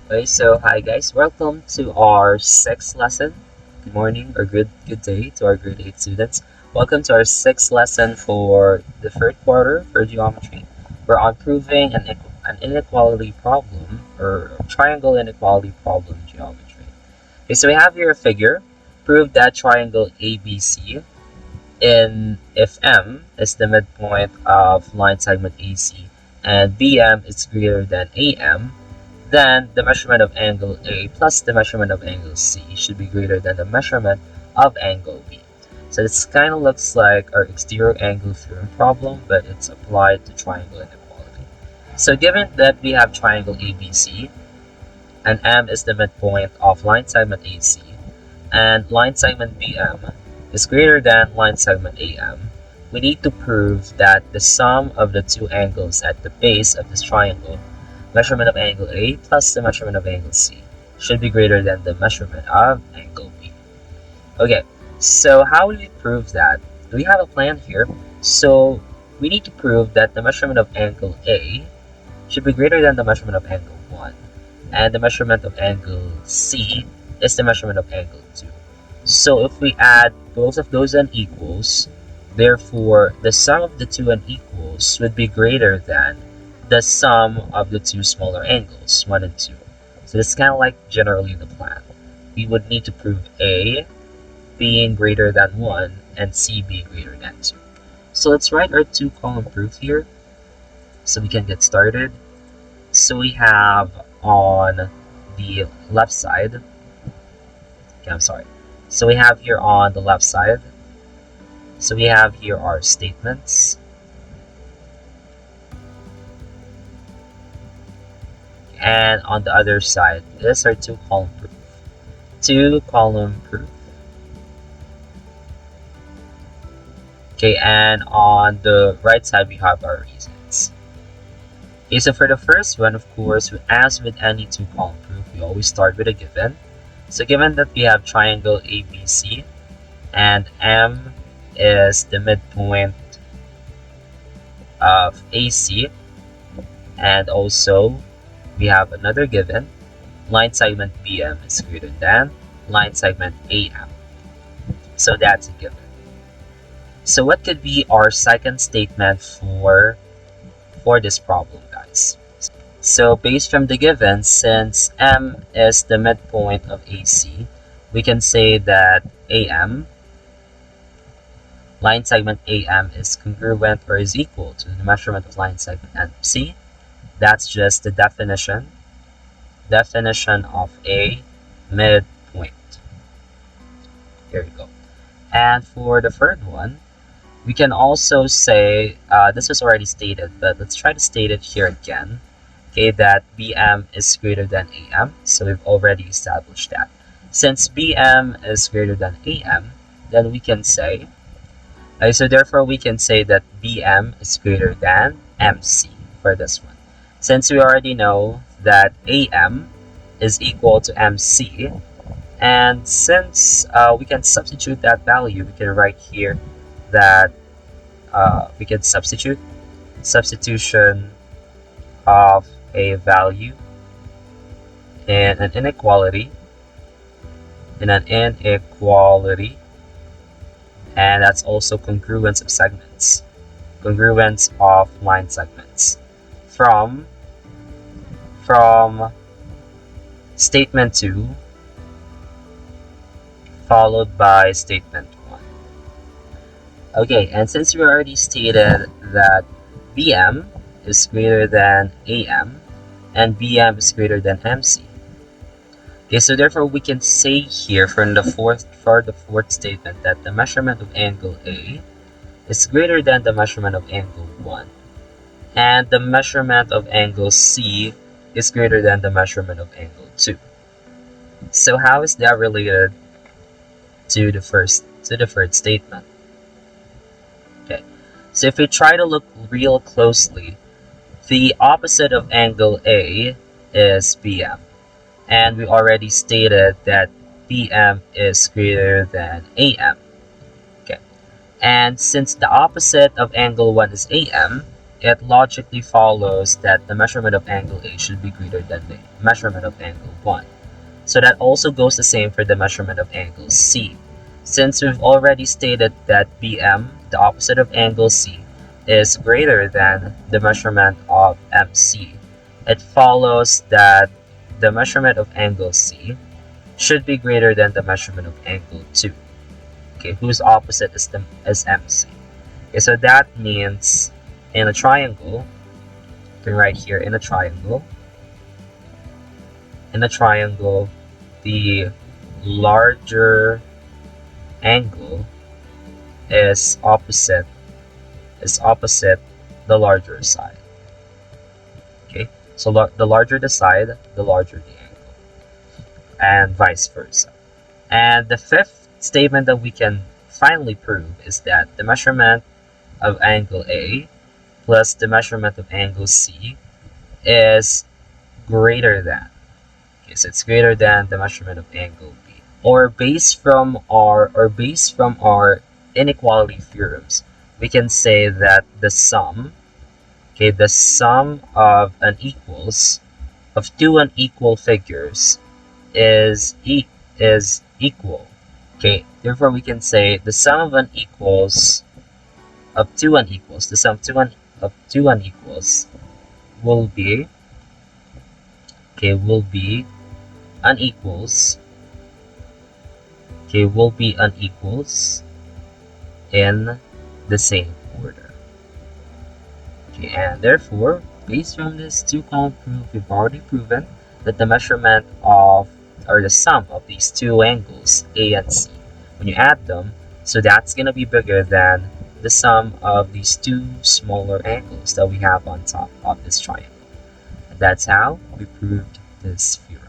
Okay, so hi guys, welcome to our sixth lesson. Good morning or good day to our grade 8 students. Welcome to our sixth lesson for the third quarter for geometry. We're on proving an inequality problem or triangle inequality problem in geometry. Okay, so we have here a figure. Prove that triangle ABC in if M is the midpoint of line segment AC and BM is greater than AM, then the measurement of angle A plus the measurement of angle C should be greater than the measurement of angle B. So this kind of looks like our exterior angle theorem problem, but it's applied to triangle inequality. So given that we have triangle ABC and M is the midpoint of line segment AC and line segment BM is greater than line segment AM, we need to prove that the sum of the two angles at the base of this triangle, measurement of angle A plus the measurement of angle C, should be greater than the measurement of angle B. Okay, so how will we prove that? We have a plan here. So we need to prove that the measurement of angle A should be greater than the measurement of angle 1, and the measurement of angle C is the measurement of angle 2. So if we add both of those unequals, therefore the sum of the two unequals would be greater than the sum of the two smaller angles, 1 and 2. So this is kind of like generally the plan. We would need to prove A being greater than 1 and C being greater than 2. So let's write our two-column proof here so we can get started. So we have on the left side, okay, I'm sorry. So we have here on the left side, so we have here our statements. And on the other side, this is our two-column proof. Two-column proof. Okay, and on the right side, we have our reasons. Okay, so for the first one, of course, as with any two-column proof, we always start with a given. So given that we have triangle ABC and M is the midpoint of AC, and also we have another given, line segment BM is greater than line segment AM. So that's a given. So what could be our second statement for this problem, guys? So based from the given, since M is the midpoint of AC, we can say that AM, line segment AM, is congruent or is equal to the measurement of line segment MC. That's just the definition of a midpoint. Here we go. And for the third one, we can also say, this was already stated, but let's try to state it here again. Okay, that BM is greater than AM, so we've already established that. Since BM is greater than AM, then we can say, so therefore we can say that BM is greater than MC for this one. Since we already know that AM is equal to MC, and since we can substitute that value, we can write here that we can substitution of a value in an inequality, and that's also congruence of segments, congruence of line segments from statement 2 followed by statement 1. Okay, and since we already stated that BM is greater than AM and BM is greater than MC, okay, so therefore we can say here for the fourth statement that the measurement of angle A is greater than the measurement of angle 1, and the measurement of angle C is greater than the measurement of angle 2. So how is that related to the third statement? Okay, so if we try to look real closely, the opposite of angle A is BM, and we already stated that BM is greater than AM. Okay, and since the opposite of angle 1 is AM, it logically follows that the measurement of angle A should be greater than the measurement of angle 1. So that also goes the same for the measurement of angle C. Since we've already stated that BM, the opposite of angle C, is greater than the measurement of MC, it follows that the measurement of angle C should be greater than the measurement of angle 2, okay, whose opposite is MC. Okay, so that means in a triangle, you can write here in a triangle, the larger angle is opposite the larger side. Okay, so the larger the side, the larger the angle, and vice versa. And the fifth statement that we can finally prove is that the measurement of angle A plus the measurement of angle C is greater than. Okay, so it's greater than the measurement of angle B. Or based from our inequality theorems, we can say that the sum of two unequal figures is equal. Okay, therefore we can say the sum of two unequals, the sum of two unequals will be unequals in the same order. Okay, and therefore, based from this two-column proof, we've already proven that the measurement of, or the sum of these two angles, A and C, when you add them, so that's going to be bigger than the sum of these two smaller angles that we have on top of this triangle. And that's how we proved this theorem.